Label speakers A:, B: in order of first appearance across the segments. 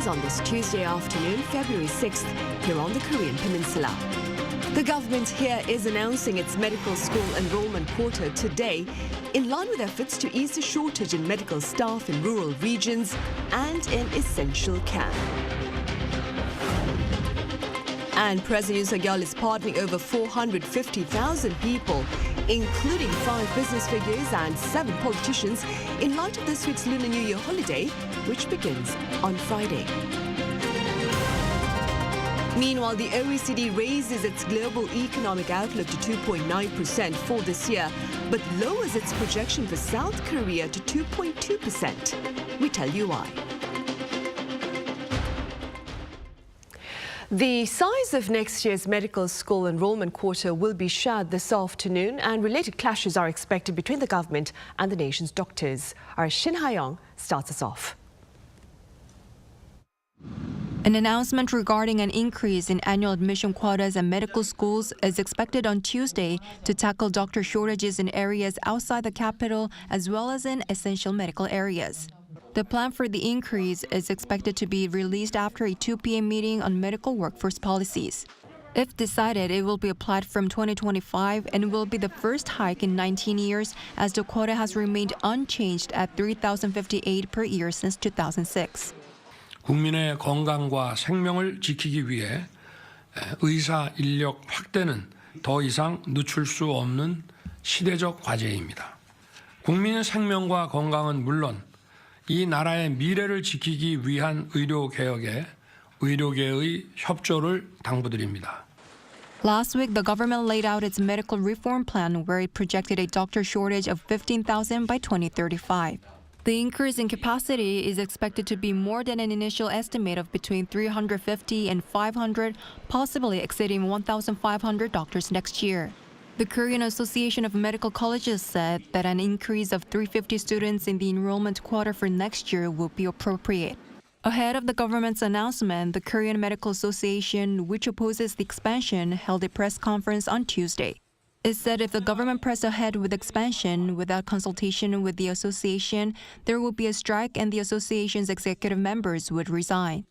A: begins on this Tuesday afternoon, February 6th, here on the Korean Peninsula. The government here is announcing its medical school enrollment quota today, in line with efforts to ease the shortage in medical staff in rural regions and in essential care. And President Yoon is pardoning over 450,000 people, including 5 business figures and 7 politicians, in light of this week's Lunar New Year holiday, which begins on Friday. Meanwhile, the OECD raises its global economic outlook to 2.9% for this year, but lowers its projection for South Korea to 2.2%. We tell you why. The size of next year's medical school enrollment quota will be shared this afternoon, and related clashes are expected between the government and the nation's doctors. Our Shin Ha-young starts us off.
B: An announcement regarding an increase in annual admission quotas at medical schools is expected on Tuesday to tackle doctor shortages in areas outside the capital as well as in essential medical areas. The plan for the increase is expected to be released after a 2 p.m. meeting on medical workforce policies. If decided, it will be applied from 2025 and will be the first hike in 19 years, as the quota has remained unchanged at 3,058 per year since 2006.
C: 국민의 건강과 생명을 지키기 위해 의사 인력 확대는 더 이상 늦출 수 없는 시대적 과제입니다. 국민의 생명과 건강은 물론 이 나라의 미래를 지키기 위한 의료개혁에 의료계의 협조를 당부드립니다.
B: Last week, the government laid out its medical reform plan where it projected a doctor shortage of 15,000 by 2035. The increase in capacity is expected to be more than an initial estimate of between 350 and 500, possibly exceeding 1,500 doctors next year. The Korean Association of Medical Colleges said that an increase of 350 students in the enrollment quota for next year will be appropriate. Ahead of the government's announcement, the Korean Medical Association, which opposes the expansion, held a press conference on Tuesday. It said if the government pressed ahead with expansion without consultation with the association, there will be a strike and the association's executive members would resign.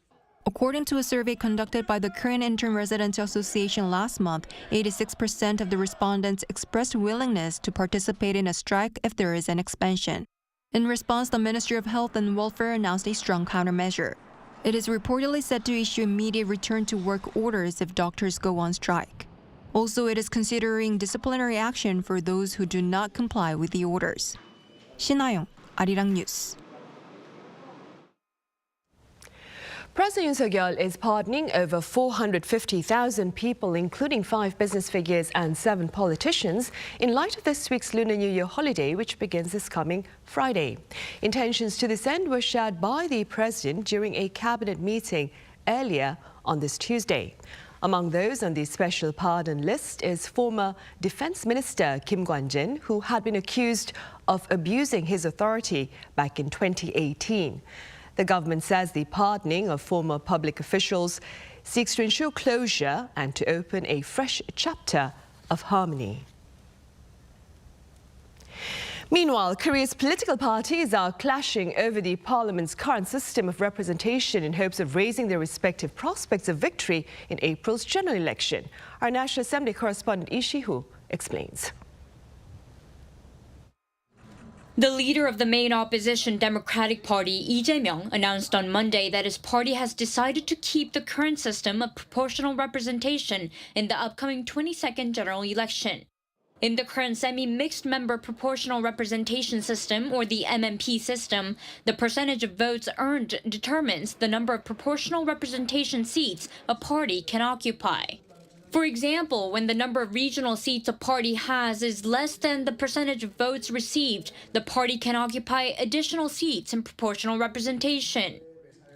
B: According to a survey conducted by the Korean Intern Residents Association last month, 86% of the respondents expressed willingness to participate in a strike if there is an expansion. In response, the Ministry of Health and Welfare announced a strong countermeasure. It is reportedly set to issue immediate return to work orders if doctors go on strike. Also, it is considering disciplinary action for those who do not comply with the orders. Shin Ha-young, Arirang News.
A: President Yoon Suk-yeol is pardoning over 450,000 people, including 5 business figures and 7 politicians, in light of this week's Lunar New Year holiday, which begins this coming Friday. Intentions to this end were shared by the president during a cabinet meeting earlier on this Tuesday. Among those on the special pardon list is former Defense Minister Kim Kwan-jin, who had been accused of abusing his authority back in 2018. The government says the pardoning of former public officials seeks to ensure closure and to open a fresh chapter of harmony. Meanwhile, Korea's political parties are clashing over the parliament's current system of representation in hopes of raising their respective prospects of victory in April's general election. Our National Assembly correspondent Lee Si-hoo explains.
D: The leader of the main opposition Democratic Party, Lee Jae-myung, announced on Monday that his party has decided to keep the current system of proportional representation in the upcoming 22nd general election. In the current semi-mixed member proportional representation system, or the MMP system, the percentage of votes earned determines the number of proportional representation seats a party can occupy. For example, when the number of regional seats a party has is less than the percentage of votes received, the party can occupy additional seats in proportional representation.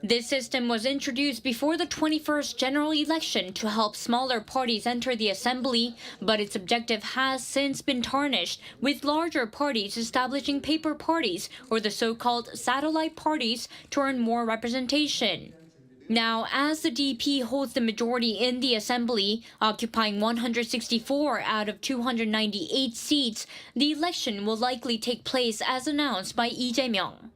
D: This system was introduced before the 21st general election to help smaller parties enter the assembly, but its objective has since been tarnished, with larger parties establishing paper parties, or the so-called satellite parties, to earn more representation. Now, as the DP holds the majority in the assembly, occupying 164 out of 298 seats, the election will likely take place as announced by Lee Jae-myung.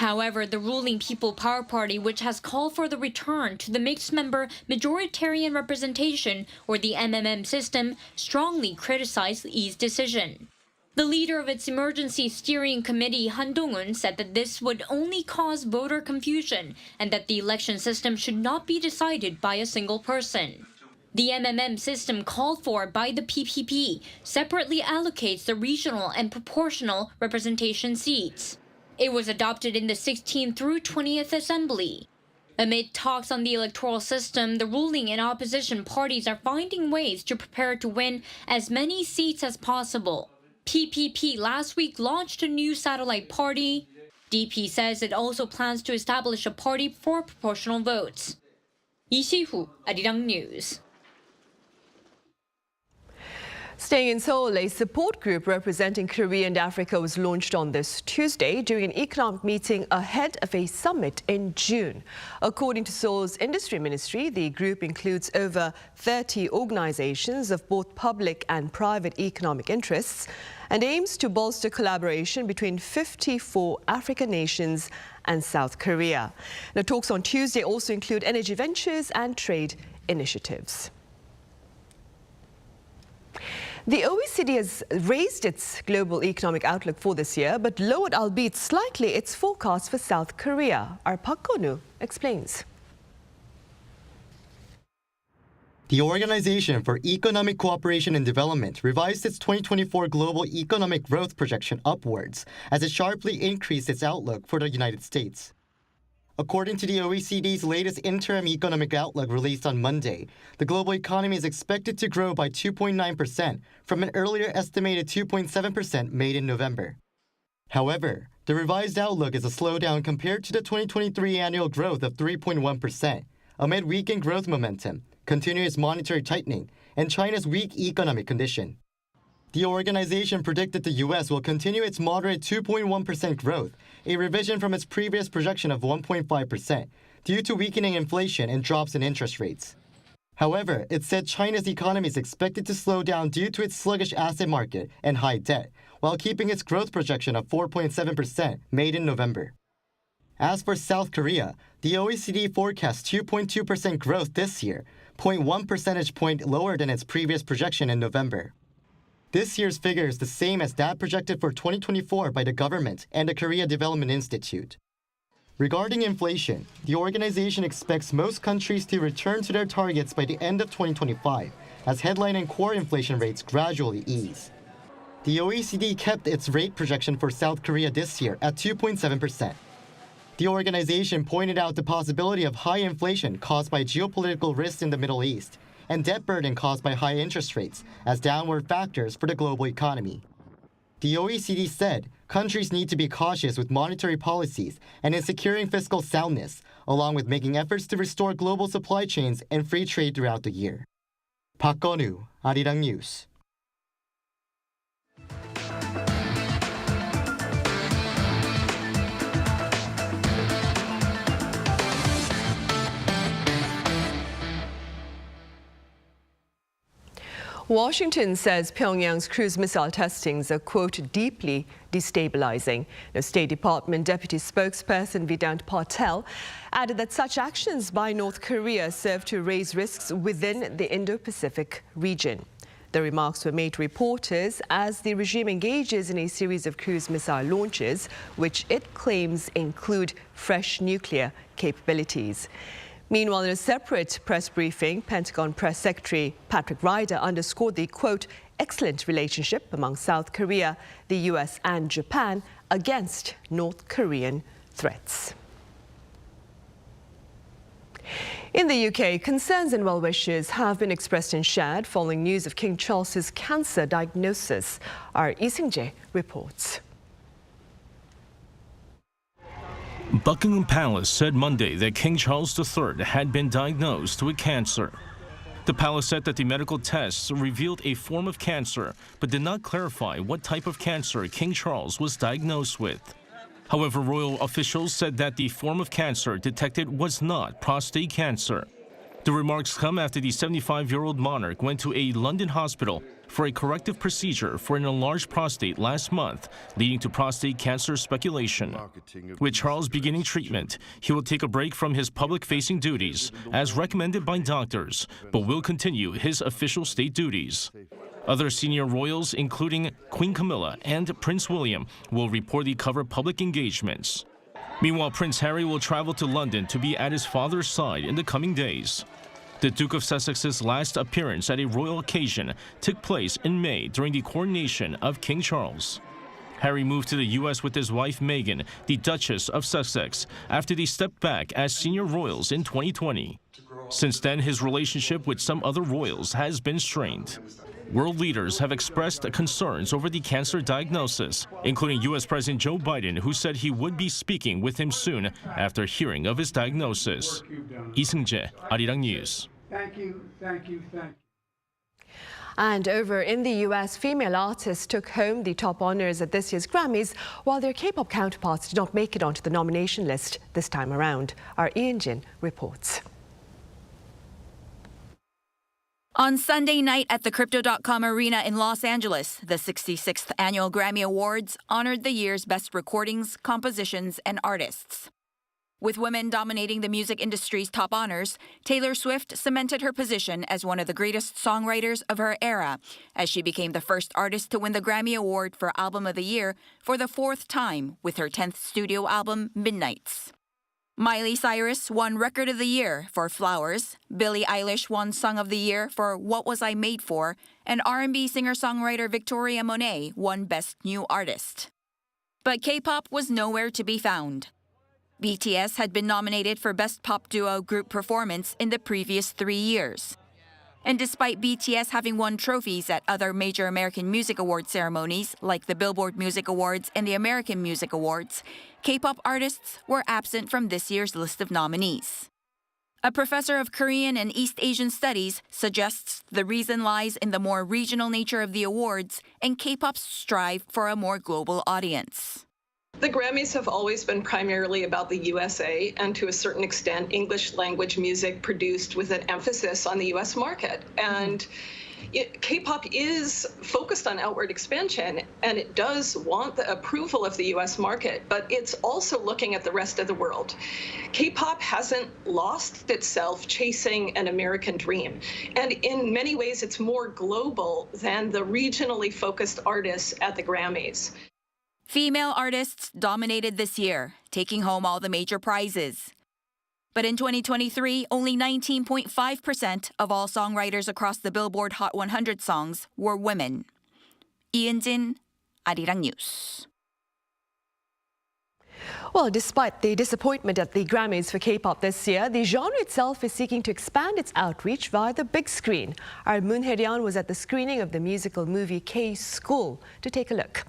D: However, the ruling People Power Party, which has called for the return to the mixed-member majoritarian representation, or the MMM system, strongly criticized Lee's decision. The leader of its Emergency Steering Committee, Han Dong-un, said that this would only cause voter confusion and that the election system should not be decided by a single person. The MMM system called for by the PPP separately allocates the regional and proportional representation seats. It was adopted in the 16th through 20th Assembly. Amid talks on the electoral system, the ruling and opposition parties are finding ways to prepare to win as many seats as possible. PPP last week launched a new satellite party. DP says it also plans to establish a party for proportional votes. Lee Si-hu, Arirang News.
A: Staying in Seoul, a support group representing Korea and Africa was launched on this Tuesday during an economic meeting ahead of a summit in June. According to Seoul's industry ministry, the group includes over 30 organizations of both public and private economic interests and aims to bolster collaboration between 54 African nations and South Korea. Now, talks on Tuesday also include energy ventures and trade initiatives. The OECD has raised its global economic outlook for this year, but lowered, albeit slightly, its forecast for South Korea. Our Park Ko-nu explains.
E: The Organization for Economic Cooperation and Development revised its 2024 global economic growth projection upwards as it sharply increased its outlook for the United States. According to the OECD's latest interim economic outlook released on Monday, the global economy is expected to grow by 2.9% from an earlier estimated 2.7% made in November. However, the revised outlook is a slowdown compared to the 2023 annual growth of 3.1%, amid weakened growth momentum, continuous monetary tightening, and China's weak economic condition. The organization predicted the U.S. will continue its moderate 2.1% growth, a revision from its previous projection of 1.5%, due to weakening inflation and drops in interest rates. However, it said China's economy is expected to slow down due to its sluggish asset market and high debt, while keeping its growth projection of 4.7% made in November. As for South Korea, the OECD forecasts 2.2% growth this year, 0.1 percentage point lower than its previous projection in November. This year's figure is the same as that projected for 2024 by the government and the Korea Development Institute. Regarding inflation, the organization expects most countries to return to their targets by the end of 2025, as headline and core inflation rates gradually ease. The OECD kept its rate projection for South Korea this year at 2.7%. The organization pointed out the possibility of high inflation caused by geopolitical risks in the Middle East and debt burden caused by high interest rates as downward factors for the global economy. The OECD said countries need to be cautious with monetary policies and in securing fiscal soundness, along with making efforts to restore global supply chains and free trade throughout the year. Park Ko-nu, Arirang News.
A: Washington says Pyongyang's cruise missile testings are, quote, deeply destabilizing. The State Department Deputy Spokesperson Vedant Patel added that such actions by North Korea serve to raise risks within the Indo-Pacific region. The remarks were made to reporters as the regime engages in a series of cruise missile launches, which it claims include fresh nuclear capabilities. Meanwhile, in a separate press briefing, Pentagon Press Secretary Patrick Ryder underscored the, quote, excellent relationship among South Korea, the U.S. and Japan against North Korean threats. In the UK, concerns and well-wishes have been expressed and shared following news of King Charles's cancer diagnosis. Our Lee Seung-jae reports.
F: Buckingham Palace said Monday that King Charles III had been diagnosed with cancer. The palace said that the medical tests revealed a form of cancer, but did not clarify what type of cancer King Charles was diagnosed with. However, royal officials said that the form of cancer detected was not prostate cancer. The remarks come after the 75-year-old monarch went to a London hospital for a corrective procedure for an enlarged prostate last month, leading to prostate cancer speculation. With Charles beginning treatment, he will take a break from his public-facing duties, as recommended by doctors, but will continue his official state duties. Other senior royals, including Queen Camilla and Prince William, will reportedly cover public engagements. Meanwhile, Prince Harry will travel to London to be at his father's side in the coming days. The Duke of Sussex's last appearance at a royal occasion took place in May during the coronation of King Charles. Harry moved to the U.S. with his wife Meghan, the Duchess of Sussex, after they stepped back as senior royals in 2020. Since then, his relationship with some other royals has been strained. World leaders have expressed concerns over the cancer diagnosis, including U.S. President Joe Biden, who said he would be speaking with him soon after hearing of his diagnosis. 이승재, Arirang News.
G: Thank you.
A: And over in the U.S., female artists took home the top honors at this year's Grammys, while their K-pop counterparts did not make it onto the nomination list this time around. Our Yoon reports.
H: On Sunday night at the Crypto.com Arena in Los Angeles, the 66th Annual Grammy Awards honored the year's best recordings, compositions, and artists. With women dominating the music industry's top honors, Taylor Swift cemented her position as one of the greatest songwriters of her era, as she became the first artist to win the Grammy Award for Album of the Year for the fourth time with her 10th studio album, Midnights. Miley Cyrus won Record of the Year for Flowers, Billie Eilish won Song of the Year for What Was I Made For, and R&B singer-songwriter Victoria Monet won Best New Artist. But K-pop was nowhere to be found. BTS had been nominated for Best Pop Duo Group Performance in the previous 3 years. And despite BTS having won trophies at other major American music award ceremonies like the Billboard Music Awards and the American Music Awards, K-pop artists were absent from this year's list of nominees. A professor of Korean and East Asian studies suggests the reason lies in the more regional nature of the awards and K-pop's strive for a more global audience.
I: The Grammys have always been primarily about the USA and to a certain extent English language music produced with an emphasis on the US market. And K-pop is focused on outward expansion and it does want the approval of the US market, but it's also looking at the rest of the world. K-pop hasn't lost itself chasing an American dream. And in many ways, it's more global than the regionally focused artists at the Grammys.
H: Female artists dominated this year, taking home all the major prizes. But in 2023, only 19.5% of all songwriters across the Billboard Hot 100 songs were women. Yoon, Arirang News.
A: Well, despite the disappointment at the Grammys for K-pop this year, the genre itself is seeking to expand its outreach via the big screen. Our Moon Hye-ryun was at the screening of the musical movie K-School to take a look.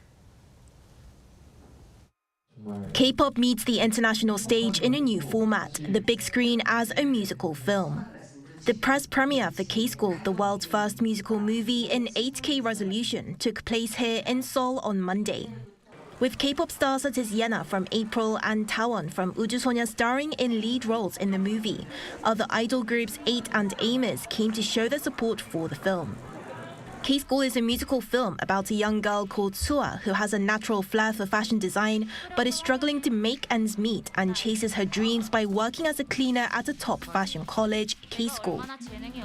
J: K-pop meets the international stage in a new format, the big screen as a musical film. The press premiere for K-School, the world's first musical movie in 8K resolution, took place here in Seoul on Monday. With K-pop stars such as Yena from April and Tawon from 우주소녀 starring in lead roles in the movie, other idol groups 8 and Amos came to show their support for the film. K-School is a musical film about a young girl called Sua who has a natural flair for fashion design but is struggling to make ends meet and chases her dreams by working as a cleaner at a top fashion college, K-School.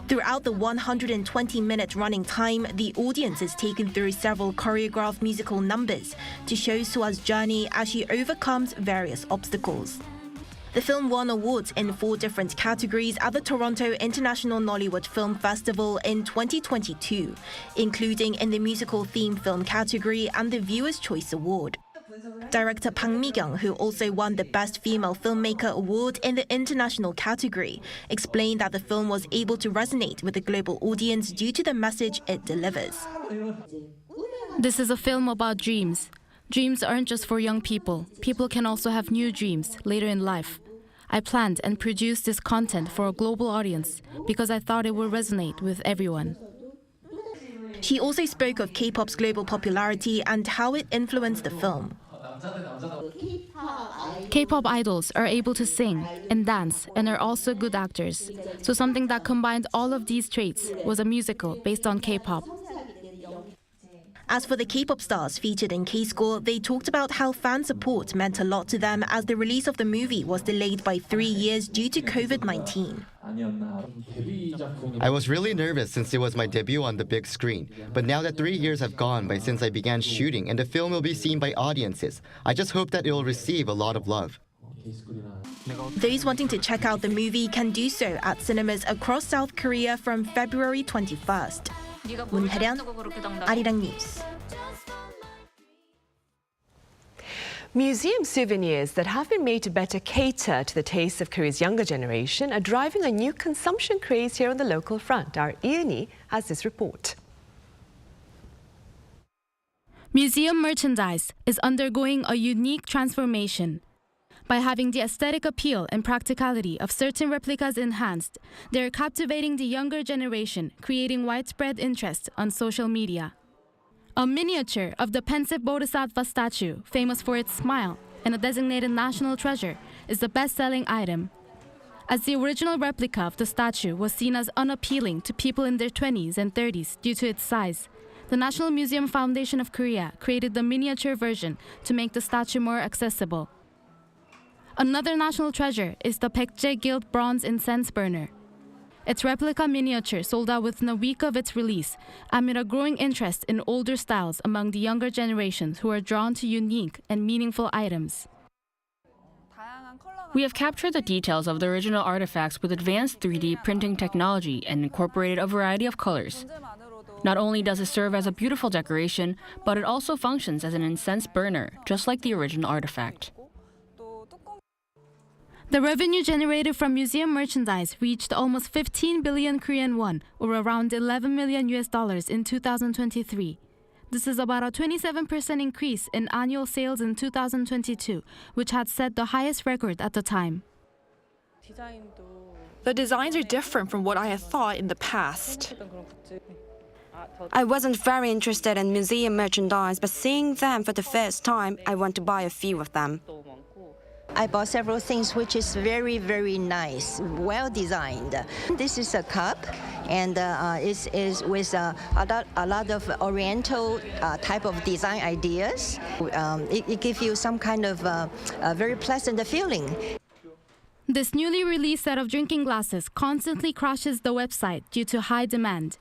J: Throughout the 120-minute running time, the audience is taken through several choreographed musical numbers to show Sua's journey as she overcomes various obstacles. The film won awards in 4 different categories at the Toronto International Nollywood Film Festival in 2022, including in the musical theme film category and the Viewer's Choice Award. Director Bang Mi-kyung, who also won the Best Female Filmmaker Award in the international category, explained that the film was able to resonate with the global audience due to the message it delivers.
K: This is a film about dreams. Dreams aren't just for young people. People can also have new dreams later in life. I planned and produced this content for a global audience because I thought it would resonate with everyone.
J: She also spoke of K-pop's global popularity and how it influenced the film.
K: K-pop idols are able to sing and dance and are also good actors. So something that combined all of these traits was a musical based on K-pop.
J: As for the K-pop stars featured in K-Score, they talked about how fan support meant a lot to them as the release of the movie was delayed by 3 years due to COVID-19.
E: I was really nervous since it was my debut on the big screen. But now that 3 years have gone by since I began shooting and the film will be seen by audiences, I just hope that it will receive a lot of love.
J: Those wanting to check out the movie can do so at cinemas across South Korea from February 21st. 문혜련, Arirang News.
A: Museum souvenirs that have been made to better cater to the tastes of Korea's younger generation are driving a new consumption craze here on the local front. Our Yoon has this report.
K: Museum merchandise is undergoing a unique transformation. By having the aesthetic appeal and practicality of certain replicas enhanced, they are captivating the younger generation, creating widespread interest on social media. A miniature of the pensive Bodhisattva statue, famous for its smile and a designated national treasure, is the best-selling item. As the original replica of the statue was seen as unappealing to people in their 20s and 30s due to its size, the National Museum Foundation of Korea created the miniature version to make the statue more accessible. Another national treasure is the Baekje Gilt Bronze Incense Burner. Its replica miniature sold out within a week of its release, amid a growing interest in older styles among the younger generations who are drawn to unique and meaningful items.
G: We have captured the details of the original artifacts with advanced 3D printing technology and incorporated a variety of colors. Not only does it serve as a beautiful decoration, but it also functions as an incense burner, just like the original artifact.
K: The revenue generated from museum merchandise reached almost 15 billion Korean won, or around $11 million in 2023. This is about a 27% increase in annual sales in 2022, which had set the highest record at the time.
L: The designs are different from what I had thought in the past.
M: I wasn't very interested in museum merchandise, but seeing them for the first time, I want to buy a few of them.
N: I bought several things which is very, very nice, well designed. This is a cup, and it is with a lot of Oriental type of design ideas. It gives you some kind of a very pleasant feeling.
K: This newly released set of drinking glasses constantly crashes the website due to high demand.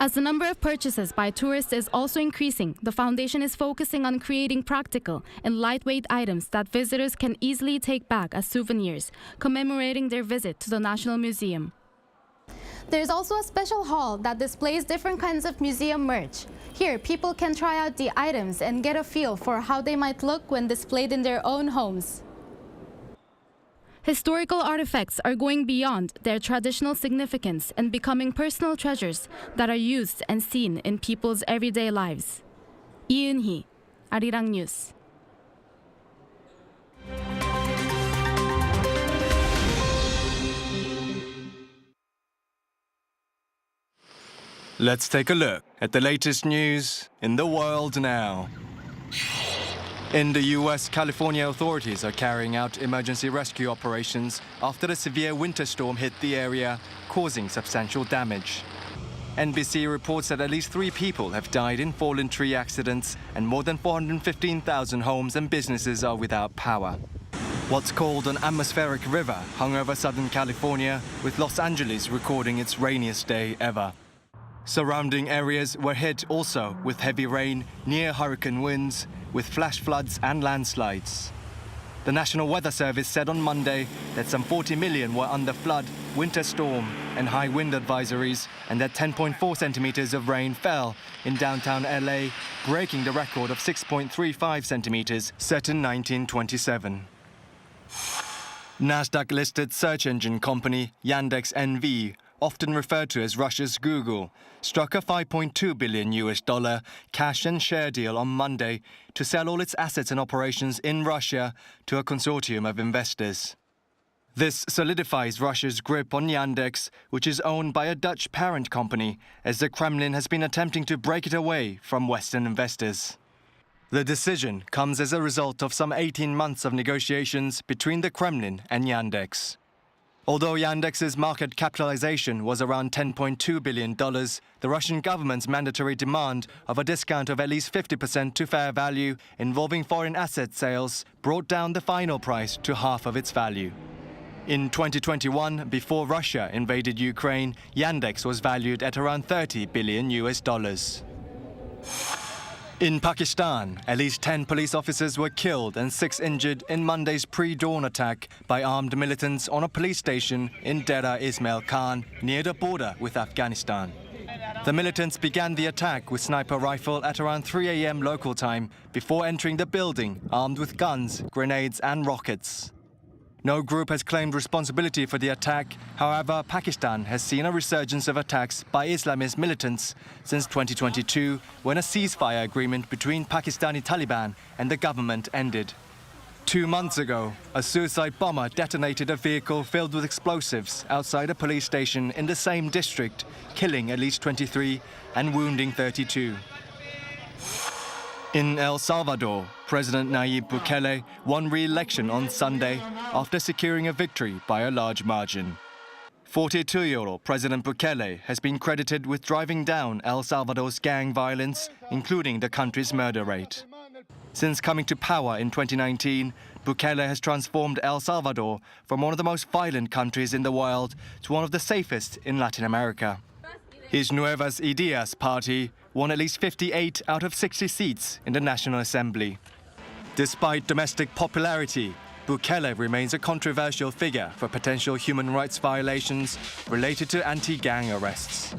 K: As the number of purchases by tourists is also increasing, the foundation is focusing on creating practical and lightweight items that visitors can easily take back as souvenirs, commemorating their visit to the National Museum.
O: There's also a special hall that displays different kinds of museum merch. Here, people can try out the items and get a feel for how they might look when displayed in their own homes.
K: Historical artifacts are going beyond their traditional significance and becoming personal treasures that are used and seen in people's everyday lives. Yoon, Arirang News.
P: Let's take a look at the latest news in the world now. In the US, California authorities are carrying out emergency rescue operations after a severe winter storm hit the area, causing substantial damage. NBC reports that at least 3 people have died in fallen tree accidents and more than 415,000 homes and businesses are without power. What's called an atmospheric river hung over Southern California, with Los Angeles recording its rainiest day ever. Surrounding areas were hit also with heavy rain, near hurricane winds, with flash floods and landslides. The National Weather Service said on Monday that some 40 million were under flood, winter storm and high wind advisories, and that 10.4 centimeters of rain fell in downtown LA, breaking the record of 6.35 centimeters set in 1927. Nasdaq-listed search engine company Yandex NV, often referred to as Russia's Google, struck a $5.2 billion cash and share deal on Monday to sell all its assets and operations in Russia to a consortium of investors. This solidifies Russia's grip on Yandex, which is owned by a Dutch parent company, as the Kremlin has been attempting to break it away from Western investors. The decision comes as a result of some 18 months of negotiations between the Kremlin and Yandex. Although Yandex's market capitalization was around $10.2 billion, the Russian government's mandatory demand of a discount of at least 50% to fair value involving foreign asset sales brought down the final price to half of its value. In 2021, before Russia invaded Ukraine, Yandex was valued at around $30 billion. In Pakistan, at least 10 police officers were killed and 6 injured in Monday's pre-dawn attack by armed militants on a police station in Dera Ismail Khan, near the border with Afghanistan. The militants began the attack with sniper rifle at around 3 a.m. local time before entering the building armed with guns, grenades and rockets. No group has claimed responsibility for the attack. However, Pakistan has seen a resurgence of attacks by Islamist militants since 2022, when a ceasefire agreement between Pakistani Taliban and the government ended. 2 months ago, a suicide bomber detonated a vehicle filled with explosives outside a police station in the same district, killing at least 23 and wounding 32. In El Salvador, President Nayib Bukele won re-election on Sunday after securing a victory by a large margin. 42-year-old President Bukele has been credited with driving down El Salvador's gang violence, including the country's murder rate. Since coming to power in 2019, Bukele has transformed El Salvador from one of the most violent countries in the world to one of the safest in Latin America. His Nuevas Ideas party won at least 58 out of 60 seats in the National Assembly. Despite domestic popularity, Bukele remains a controversial figure for potential human rights violations related to anti-gang arrests.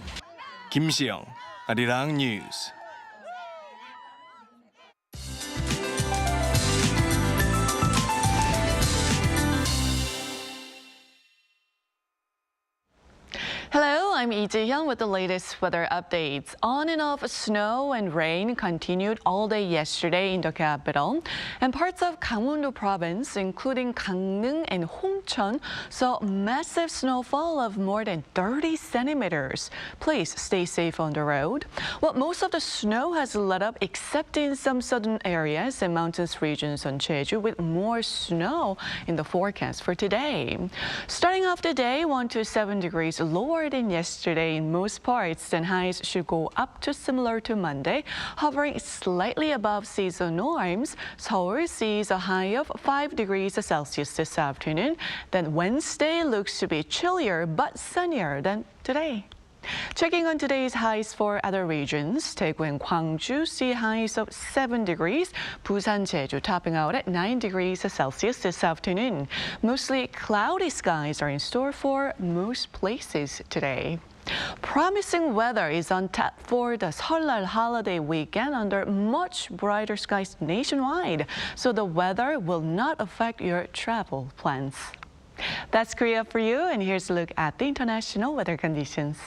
P: Kim Seong, Arirang News.
Q: Hello, I'm Lee Ji-hyun with the latest weather updates. On and off snow and rain continued all day yesterday in the capital, and parts of Gangwon-do province, including Gangneung and Hongcheon, saw massive snowfall of more than 30 centimeters. Please stay safe on the road. Well, most of the snow has let up except in some southern areas and mountainous regions on Jeju, with more snow in the forecast for today. Starting off the day, 1 to 7 degrees lower than yesterday in most parts, and highs should go up to similar to Monday, hovering slightly above season norms. Seoul sees a high of 5 degrees Celsius this afternoon. Then Wednesday looks to be chillier but sunnier than today. Checking on today's highs for other regions, Daegu and Gwangju see highs of 7 degrees, Busan, Jeju topping out at 9 degrees Celsius this afternoon. Mostly cloudy skies are in store for most places today. Promising weather is on tap for the Seollal holiday weekend under much brighter skies nationwide, so the weather will not affect your travel plans. That's Korea for you, and here's a look at the international weather conditions.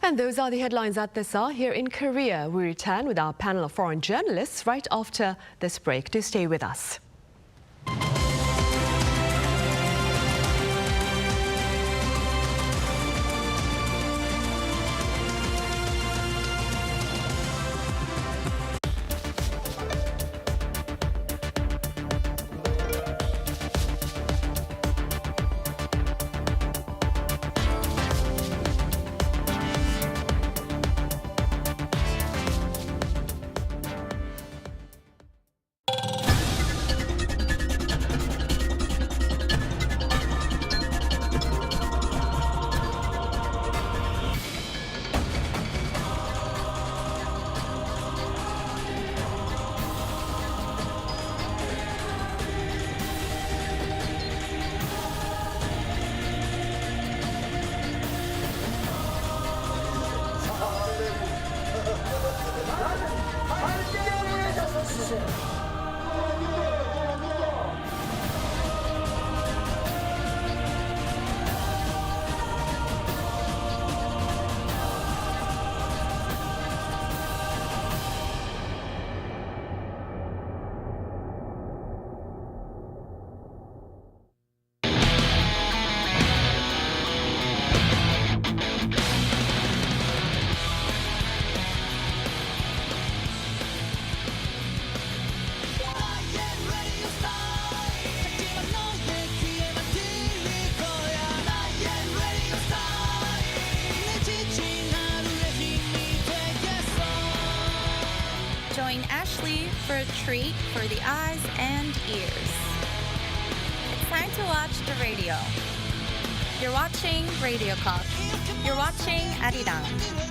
A: And those are the headlines at this hour. Here in Korea, we return with our panel of foreign journalists right after this break. Do stay with us.
R: Join Ashley for a treat for the eyes and ears. It's time to watch the radio. You're watching Radio Cop. You're watching Arirang.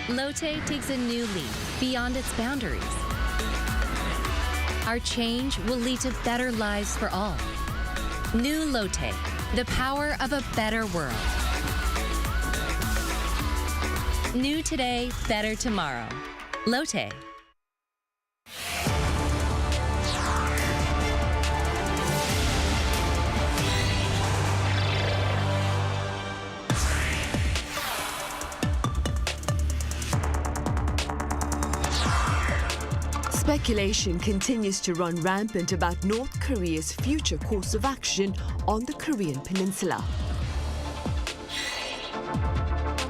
S: Lotte takes a new leap beyond its boundaries. Our change will lead to better lives for all. New Lotte, the power of a better world. New today, better tomorrow. Lotte.
A: Speculation continues to run rampant about North Korea's future course of action on the Korean peninsula.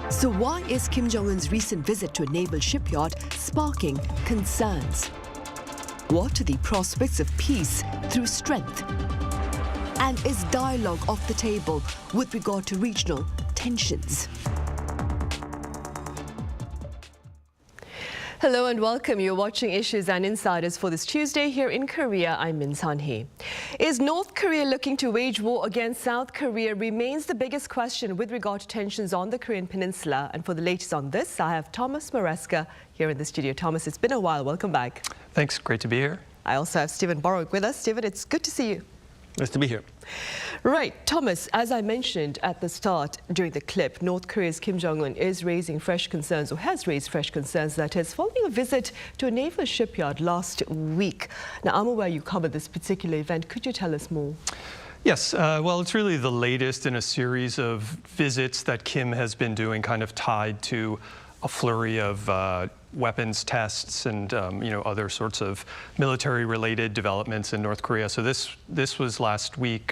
A: So why is Kim Jong-un's recent visit to a naval shipyard sparking concerns? What are the prospects of peace through strength? And is dialogue off the table with regard to regional tensions? Hello and welcome. You're watching Issues and Insiders for this Tuesday here in Korea. I'm Min Sun-hee. Is North Korea looking to wage war against South Korea remains the biggest question with regard to tensions on the Korean peninsula. And for the latest on this, I have Thomas Maresca here in the studio. Thomas, it's been a while. Welcome back.
T: Thanks. Great to be here.
A: I also have Stephen Borwick with us. Stephen, it's good to see you.
T: Nice to be here.
A: Right, Thomas, as I mentioned at the start during the clip, North Korea's Kim Jong-un is raising fresh concerns, or has raised fresh concerns, that is, following a visit to a naval shipyard last week. Now, I'm aware you covered this particular event. Could you tell us more?
T: Yes, well, it's really the latest in a series of visits that Kim has been doing, kind of tied to a flurry of weapons tests and other sorts of military-related developments in North Korea. So this was last week.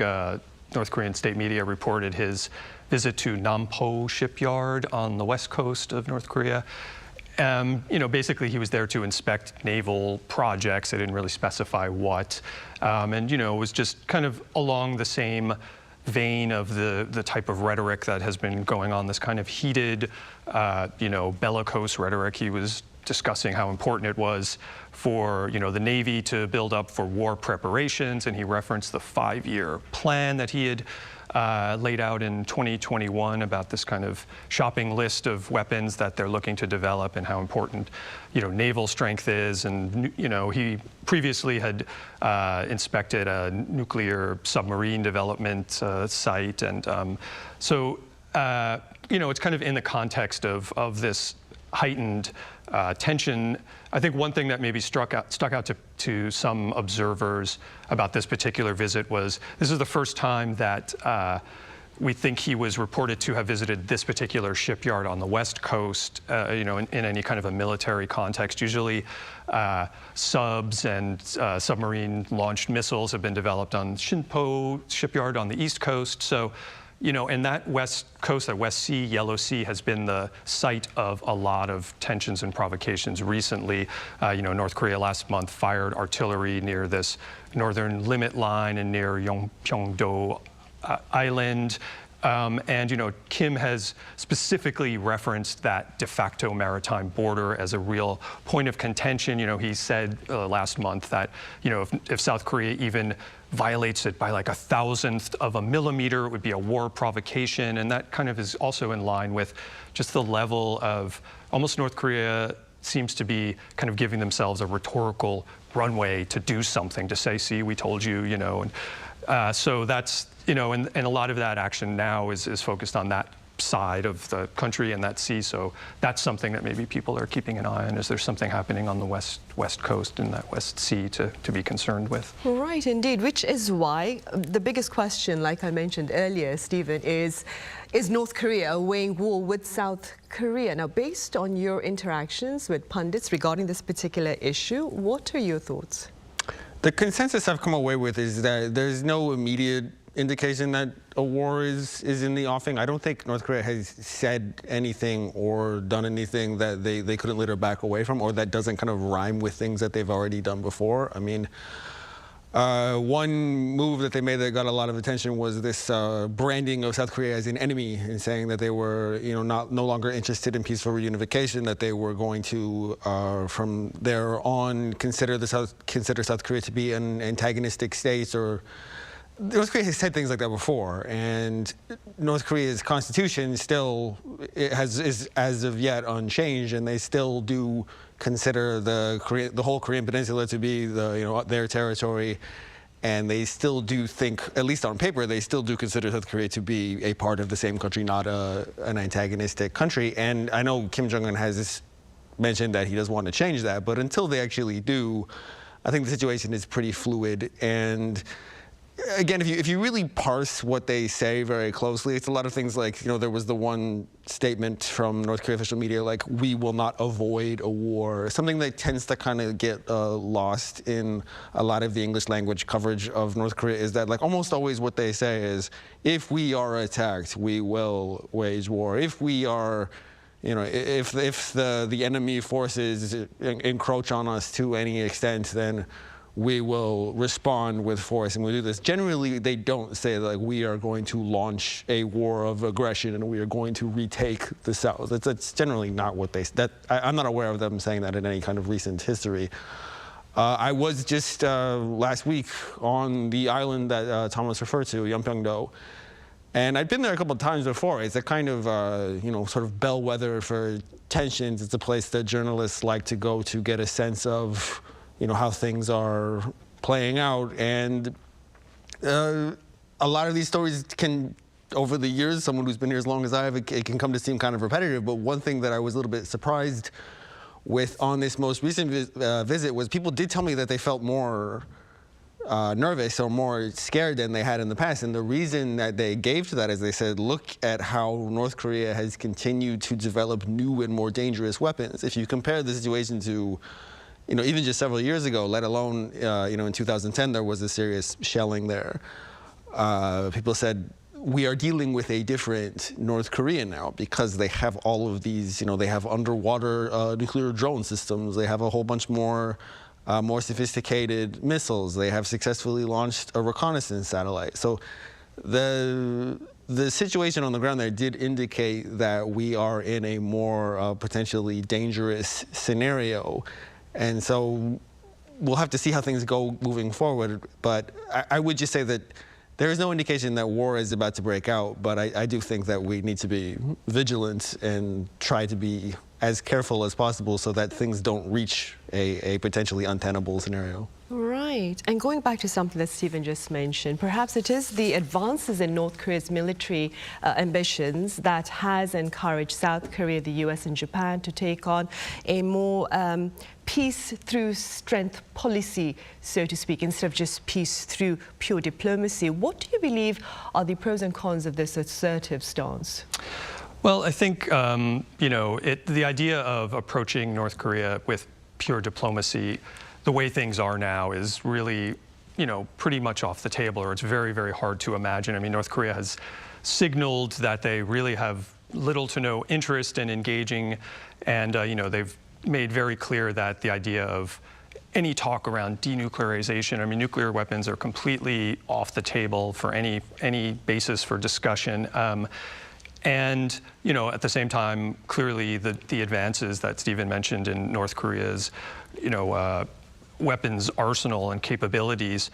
T: North Korean state media reported his visit to Nampo shipyard on the west coast of North Korea. Basically he was there to inspect naval projects. They didn't really specify what, and it was just kind of along the same vein of the type of rhetoric that has been going on, this kind of heated, bellicose rhetoric. He was discussing how important it was for the Navy to build up for war preparations, and he referenced the 5-year plan that he had laid out in 2021 about this kind of shopping list of weapons that they're looking to develop and how important naval strength is. And he previously had inspected a nuclear submarine development site, and so it's kind of in the context of this heightened tension. I think one thing that maybe stuck out to some observers about this particular visit was this is the first time that we think he was reported to have visited this particular shipyard on the West Coast, in any kind of a military context. Usually subs and submarine-launched missiles have been developed on Sinpo shipyard on the East Coast. So and that West Coast, that West Sea, Yellow Sea, has been the site of a lot of tensions and provocations recently. North Korea last month fired artillery near this northern limit line and near Yeongbyo Island. And Kim has specifically referenced that de facto maritime border as a real point of contention. He said last month that if South Korea even violates it by like 1,000th of a millimeter, it would be a war provocation. And that kind of is also in line with just the level of almost North Korea seems to be kind of giving themselves a rhetorical runway to do something, to say, see, we told you, and so that's, and a lot of that action now is focused on that side of the country and that sea. So that's something that maybe people are keeping an eye on. Is there something happening on the west coast and that West Sea to be concerned with?
A: Right, indeed, which is why the biggest question, like I mentioned earlier, Stephen, is North Korea weighing war with South Korea? Now, based on your interactions with pundits regarding this particular issue, what are your thoughts?
U: The consensus I've come away with is that there's no immediate indication that a war is in the offing. I don't think North Korea has said anything or done anything that they couldn't later back away from, or that doesn't kind of rhyme with things that they've already done before. I mean, one move that they made that got a lot of attention was this branding of South Korea as an enemy, and saying that they were, no longer interested in peaceful reunification, that they were going to, from there on, consider South Korea to be an antagonistic state. Or North Korea has said things like that before, and North Korea's constitution still is as of yet unchanged, and they still do consider the whole Korean Peninsula to be their territory, and they still do think, at least on paper, they still do consider South Korea to be a part of the same country, not an antagonistic country. And I know Kim Jong-un has mentioned that he doesn't want to change that, but until they actually do, I think the situation is pretty fluid. And again, if you really parse what they say very closely, it's a lot of things like, there was the one statement from North Korea official media, like, we will not avoid a war. Something that tends to kind of get lost in a lot of the English language coverage of North Korea is that, like, almost always what they say is, if we are attacked, we will wage war. If we are, if the enemy forces encroach on us to any extent, then we will respond with force, and we'll do this. Generally, they don't say, like, we are going to launch a war of aggression and we are going to retake the South. That's generally not what I'm not aware of them saying that in any kind of recent history. I was just last week on the island that Thomas referred to, Yeongbyo, and I'd been there a couple of times before. It's a kind of, sort of bellwether for tensions. It's a place that journalists like to go to get a sense of how things are playing out. And a lot of these stories can, over the years, someone who's been here as long as I have, it can come to seem kind of repetitive. But one thing that I was a little bit surprised with on this most recent visit was people did tell me that they felt more nervous or more scared than they had in the past. And the reason that they gave to that is they said, look at how North Korea has continued to develop new and more dangerous weapons. If you compare the situation to, even just several years ago, let alone, in 2010, there was a serious shelling there. People said, we are dealing with a different North Korea now because they have all of these, they have underwater nuclear drone systems. They have a whole bunch more sophisticated missiles. They have successfully launched a reconnaissance satellite. So the situation on the ground there did indicate that we are in a more potentially dangerous scenario. And so we'll have to see how things go moving forward. But I would just say that there is no indication that war is about to break out, but I do think that we need to be vigilant and try to be as careful as possible so that things don't reach a potentially untenable scenario.
A: Right. And going back to something that Stephen just mentioned, perhaps it is the advances in North Korea's military ambitions that has encouraged South Korea, the US and Japan to take on a more peace through strength policy, so to speak, instead of just peace through pure diplomacy. What do you believe are the pros and cons of this assertive stance?
T: Well, I think, the idea of approaching North Korea with pure diplomacy, the way things are now is really, pretty much off the table, or it's very, very hard to imagine. I mean, North Korea has signaled that they really have little to no interest in engaging, and, they've made very clear that the idea of any talk around denuclearization, I mean, nuclear weapons are completely off the table for any basis for discussion. And, at the same time, clearly the advances that Stephen mentioned in North Korea's, weapons arsenal and capabilities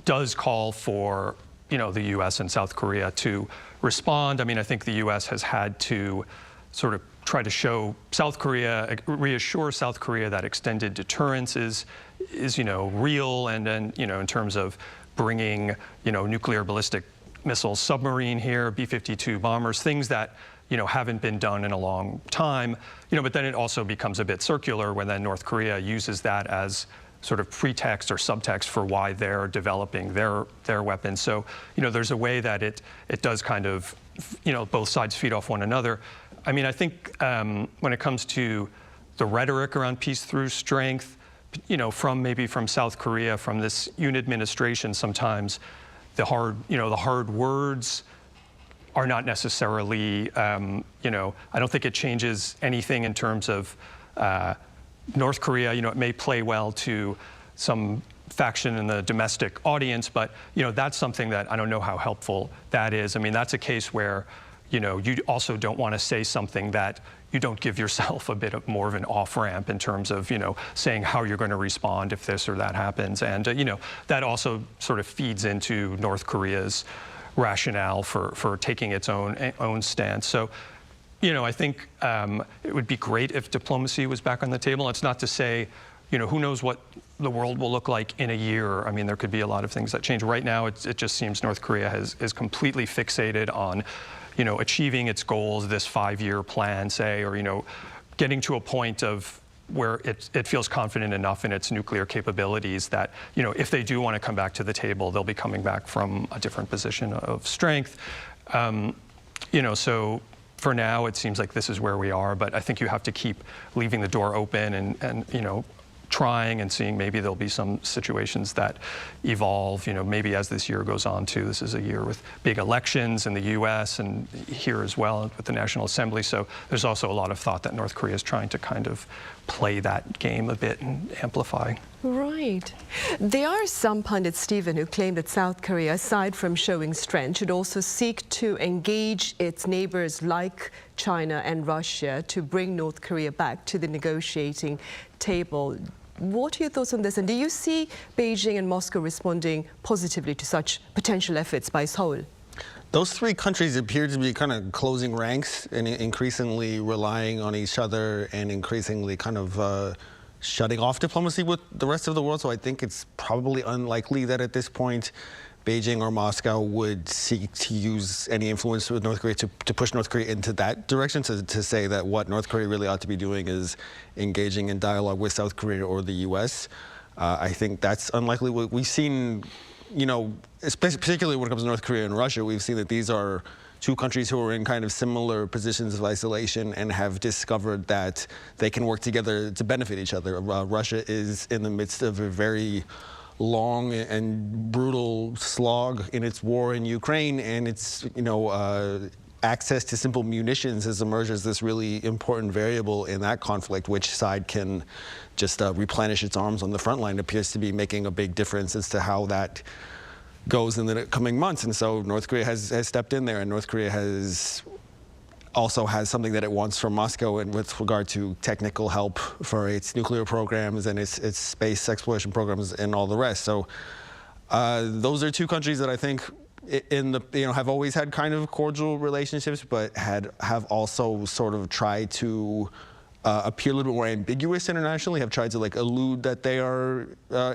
T: does call for, the U.S. and South Korea to respond. I mean, I think the U.S. has had to sort of try to reassure South Korea that extended deterrence is real, and then, in terms of bringing, nuclear ballistic missiles, submarine here, B-52 bombers, things that, haven't been done in a long time, but then it also becomes a bit circular when then North Korea uses that as sort of pretext or subtext for why they're developing their weapons. So, there's a way that it does kind of, both sides feed off one another. I mean, I think when it comes to the rhetoric around peace through strength, from South Korea, from this Yoon administration, sometimes the hard words are not necessarily, I don't think it changes anything in terms of North Korea. It may play well to some faction in the domestic audience, but, that's something that I don't know how helpful that is. I mean, that's a case where, you also don't want to say something that you don't give yourself a bit more of an off-ramp in terms of, saying how you're going to respond if this or that happens. And, that also sort of feeds into North Korea's rationale for taking its own stance. So, I think it would be great if diplomacy was back on the table. It's not to say, who knows what the world will look like in a year. I mean, there could be a lot of things that change. Right now, it just seems North Korea is completely fixated on, achieving its goals, this 5-year plan, say, or, getting to a point of where it feels confident enough in its nuclear capabilities that, if they do want to come back to the table, they'll be coming back from a different position of strength. So for now, it seems like this is where we are, but I think you have to keep leaving the door open and trying and seeing maybe there'll be some situations that evolve, maybe as this year goes on too. This is a year with big elections in the US and here as well with the National Assembly. So there's also a lot of thought that North Korea is trying to kind of play that game a bit and amplify.
A: Right. There are some pundits, Stephen, who claim that South Korea, aside from showing strength, should also seek to engage its neighbors like China and Russia to bring North Korea back to the negotiating table. What are your thoughts on this? And do you see Beijing and Moscow responding positively to such potential efforts by Seoul?
U: Those three countries appear to be kind of closing ranks and increasingly relying on each other and increasingly kind of shutting off diplomacy with the rest of the world. So I think it's probably unlikely that at this point Beijing or Moscow would seek to use any influence with North Korea to push North Korea into that direction, to say that what North Korea really ought to be doing is engaging in dialogue with South Korea or the US. I think that's unlikely. We've seen, particularly when it comes to North Korea and Russia, we've seen that these are two countries who are in kind of similar positions of isolation and have discovered that they can work together to benefit each other. Russia is in the midst of a very long and brutal slog in its war in Ukraine, and it's, access to simple munitions has emerged as this really important variable in that conflict. Which side can just replenish its arms on the front line appears to be making a big difference as to how that goes in the coming months. And so North Korea has stepped in there, and North Korea also has something that it wants from Moscow and with regard to technical help for its nuclear programs and its space exploration programs and all the rest. So those are two countries that I think have always had kind of cordial relationships, but have also sort of tried to appear a little bit more ambiguous internationally, have tried to allude that they are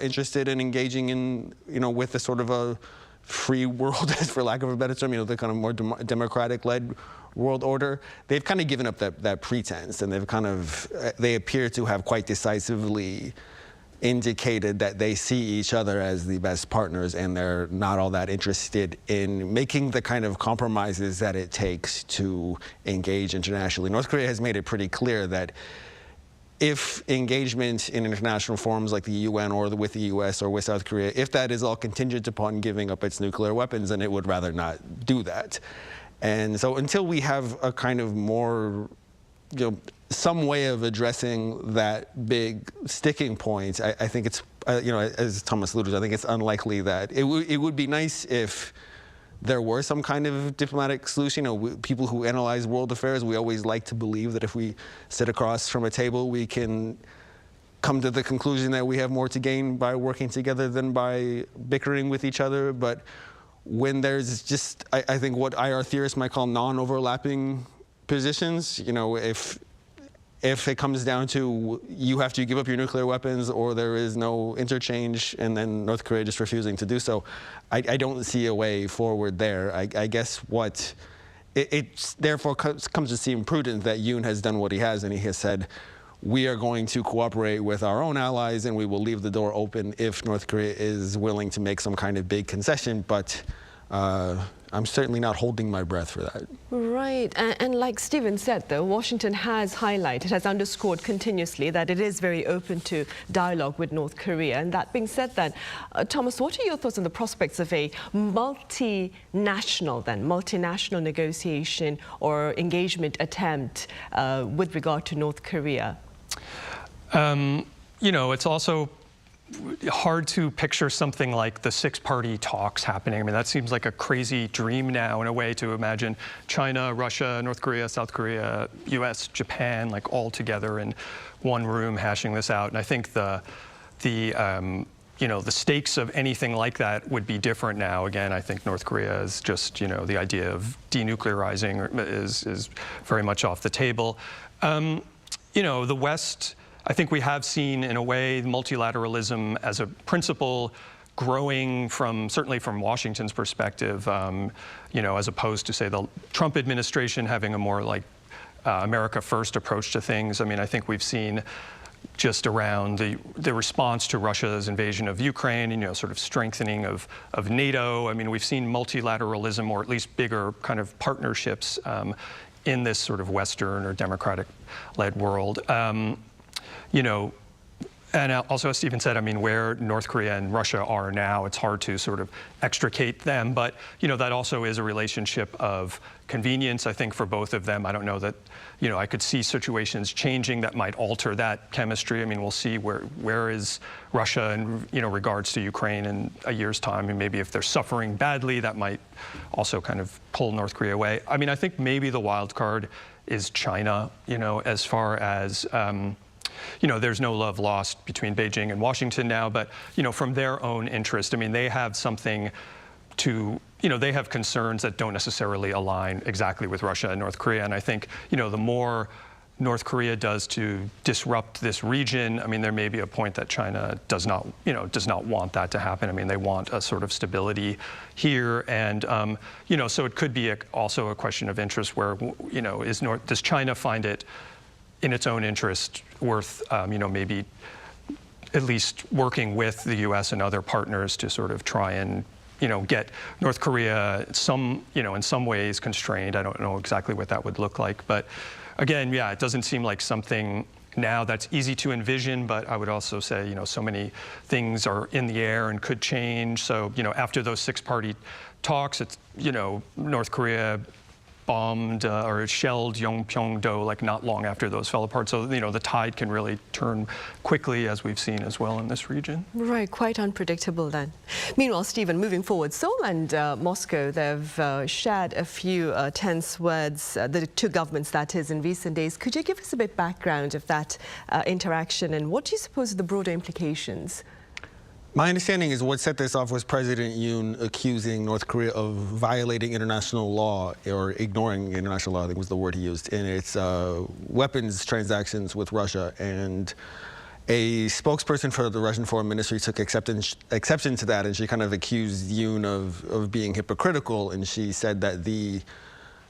U: interested in engaging in, with a sort of a free world, for lack of a better term, the kind of more democratic-led world order. They've kind of given up that pretense, and they appear to have quite decisively indicated that they see each other as the best partners, and they're not all that interested in making the kind of compromises that it takes to engage internationally. North Korea has made it pretty clear that if engagement in international forums like the UN or with the US or with South Korea, if that is all contingent upon giving up its nuclear weapons, then it would rather not do that. And so until we have a kind of more, some way of addressing that big sticking point, I think it's, as Thomas alluded, I think it's unlikely that it would be nice if there were some kind of diplomatic solution. People who analyze world affairs, we always like to believe that if we sit across from a table, we can come to the conclusion that we have more to gain by working together than by bickering with each other. But when there's just, I think what IR theorists might call non-overlapping positions, if it comes down to you have to give up your nuclear weapons or there is no interchange, and then North Korea just refusing to do so, I don't see a way forward there. I guess it therefore comes to seem prudent that Yoon has done what he has, and he has said, we are going to cooperate with our own allies, and we will leave the door open if North Korea is willing to make some kind of big concession. But I'm certainly not holding my breath for that. Right.
A: And like Stephen said, though, Washington has underscored continuously that it is very open to dialogue with North Korea. And that being said, then, Thomas, what are your thoughts on the prospects of a multinational negotiation or engagement attempt with regard to North Korea?
T: It's also hard to picture something like the six-party talks happening. I mean, that seems like a crazy dream now, in a way, to imagine China, Russia, North Korea, South Korea, US, Japan, all together in one room hashing this out. And I think the stakes of anything like that would be different now. Again, I think North Korea is just, the idea of denuclearizing is very much off the table. The West, I think we have seen, in a way, multilateralism as a principle growing certainly from Washington's perspective, as opposed to, say, the Trump administration having a more America first approach to things. I mean, I think we've seen just around the response to Russia's invasion of Ukraine, sort of strengthening of NATO. I mean, we've seen multilateralism, or at least bigger kind of partnerships in this sort of Western or democratic-led world. And also, as Stephen said, I mean, where North Korea and Russia are now, it's hard to sort of extricate them. But, that also is a relationship of convenience, I think, for both of them. I don't know that, I could see situations changing that might alter that chemistry. I mean, we'll see where is Russia in, regards to Ukraine in a year's time. And maybe if they're suffering badly, that might also kind of pull North Korea away. I mean, I think maybe the wild card is China, as far as, there's no love lost between Beijing and Washington now, but, from their own interest, I mean, they have something to, they have concerns that don't necessarily align exactly with Russia and North Korea. And I think, the more North Korea does to disrupt this region, I mean, there may be a point that China does not want that to happen. I mean, they want a sort of stability here. And, so it could be also a question of interest where, does China find it in its own interest worth, maybe at least working with the U.S. and other partners to sort of try and get North Korea in some ways constrained. I don't know exactly what that would look like, but again, yeah, it doesn't seem like something now that's easy to envision, but I would also say, so many things are in the air and could change. So, after those six-party talks, it's, North Korea bombed or shelled Yongpyong-do like not long after those fell apart. So, the tide can really turn quickly, as we've seen as well in this region.
A: Right, quite unpredictable then. Meanwhile, Stephen, moving forward, Seoul and Moscow, they've shared a few tense words, the two governments, that is, in recent days. Could you give us a bit background of that interaction, and what do you suppose are the broader implications?
U: My understanding is what set this off was President Yoon accusing North Korea of violating international law, or ignoring international law, I think was the word he used, in its weapons transactions with Russia. And a spokesperson for the Russian Foreign Ministry took exception to that, and she kind of accused Yoon of being hypocritical, and she said that the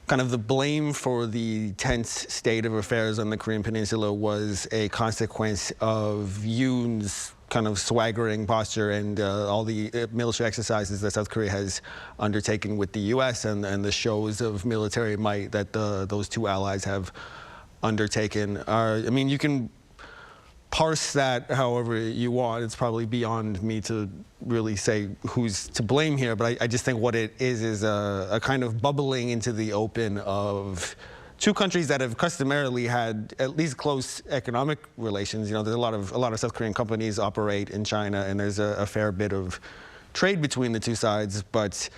U: blame for the tense state of affairs on the Korean Peninsula was a consequence of Yoon's kind of swaggering posture and all the military exercises that South Korea has undertaken with the U.S. and the shows of military might that those two allies have undertaken. I mean, you can parse that however you want. It's probably beyond me to really say who's to blame here, but I just think what it is a kind of bubbling into the open of two countries that have customarily had at least close economic relations. There's a lot of South Korean companies operate in China, and there's a fair bit of trade between the two sides. But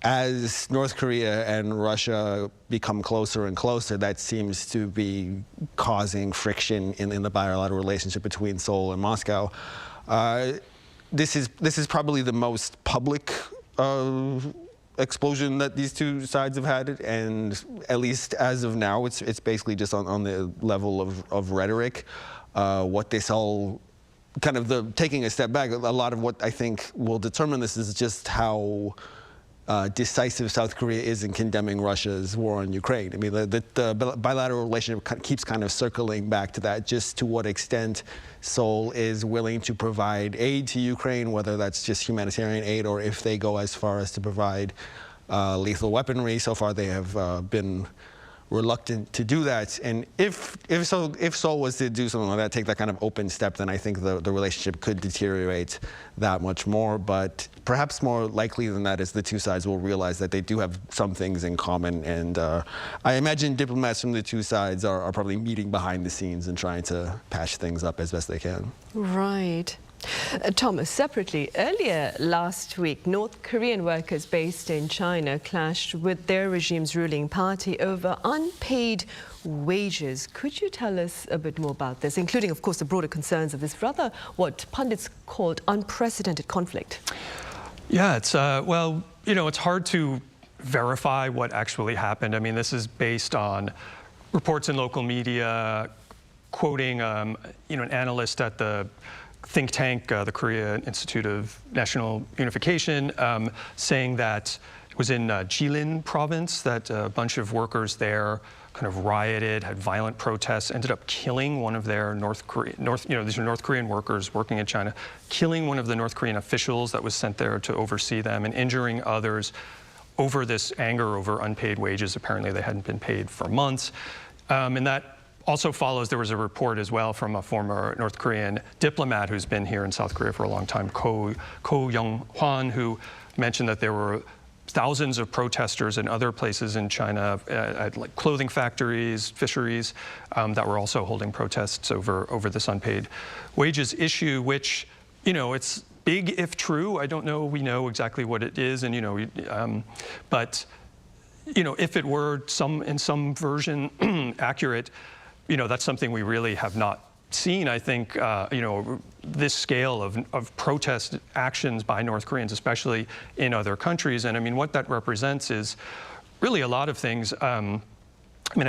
U: as North Korea and Russia become closer and closer, that seems to be causing friction in the bilateral relationship between Seoul and Moscow. This is probably the most public explosion that these two sides have had, and at least as of now, it's basically just on the level of rhetoric. What this all taking a step back, a lot of what I think will determine this is just how decisive South Korea is in condemning Russia's war on Ukraine. I mean, the bilateral relationship keeps kind of circling back to that, just to what extent Seoul is willing to provide aid to Ukraine, whether that's just humanitarian aid or if they go as far as to provide lethal weaponry. So far, they have been reluctant to do that. And if Seoul was to do something like that, take that kind of open step, then I think the relationship could deteriorate that much more. But perhaps more likely than that is the two sides will realize that they do have some things in common. And I imagine diplomats from the two sides are probably meeting behind the scenes and trying to patch things up as best they can.
A: Right. Thomas, separately, earlier last week, North Korean workers based in China clashed with their regime's ruling party over unpaid wages. Could you tell us a bit more about this, including, of course, the broader concerns of this rather, what pundits called unprecedented conflict?
T: Yeah, it's, well, it's hard to verify what actually happened. I mean, this is based on reports in local media, quoting, an analyst at the think tank, the Korea Institute of National Unification, saying that it was in Jilin province that a bunch of workers there kind of rioted, had violent protests, ended up killing one of their these are North Korean workers working in China, killing one of the North Korean officials that was sent there to oversee them and injuring others over this anger over unpaid wages. Apparently they hadn't been paid for months. And that also follows, there was a report as well from a former North Korean diplomat who's been here in South Korea for a long time, Ko Young-hwan, who mentioned that there were thousands of protesters in other places in China, at like clothing factories, fisheries, that were also holding protests over this unpaid wages issue, which, it's big if true. I don't know, we know exactly what it is, and but if it were in some version accurate, that's something we really have not seen. I think, this scale of protest actions by North Koreans, especially in other countries. And I mean, what that represents is really a lot of things. I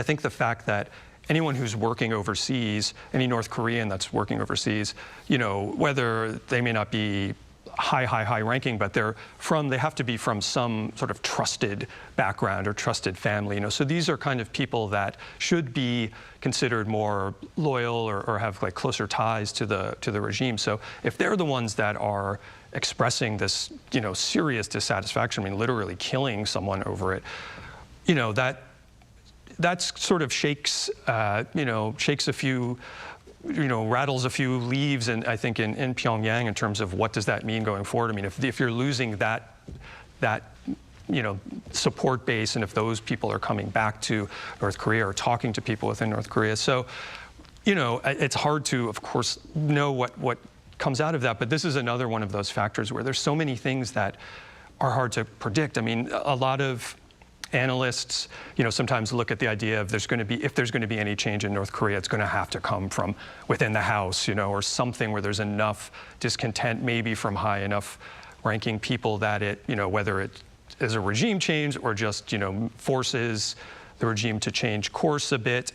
T: think the fact that anyone who's working overseas, any North Korean that's working overseas, whether they may not be high ranking, but they have to be from some sort of trusted background or trusted family. So these are kind of people that should be considered more loyal or have like closer ties to the regime. So if they're the ones that are expressing this, serious dissatisfaction, I mean, literally killing someone over it, that sort of shakes a few, rattles a few leaves, and I think in Pyongyang in terms of what does that mean going forward. I mean, if you're losing that support base, and if those people are coming back to North Korea or talking to people within North Korea, so it's hard to, of course, know what comes out of that. But this is another one of those factors where there's so many things that are hard to predict. I mean, a lot of analysts, sometimes look at the idea of if there's going to be any change in North Korea, it's going to have to come from within the House, or something where there's enough discontent, maybe from high enough ranking people that whether it is a regime change or just, forces the regime to change course a bit,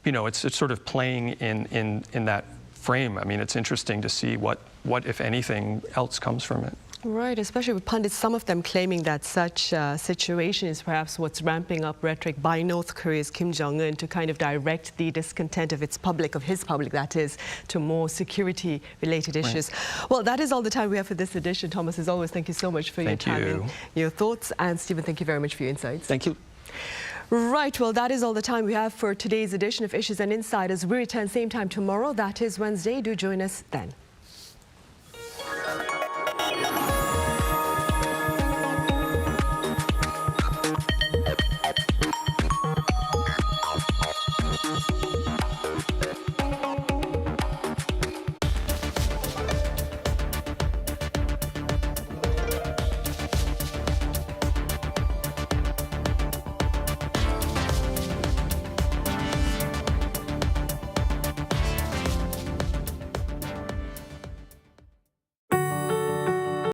T: it's sort of playing in that frame. I mean, it's interesting to see what if anything else comes from it.
A: Right, especially with pundits, some of them claiming that such situation is perhaps what's ramping up rhetoric by North Korea's Kim Jong-un to kind of direct the discontent of his public, that is, to more security-related issues. Right. Well, that is all the time we have for this edition. Thomas, as always, thank you so much for your time and your thoughts. And Stephen, thank you very much for your insights.
U: Thank you.
A: Right, well, that is all the time we have for today's edition of Issues and Insiders. We return same time tomorrow. That is Wednesday. Do join us then.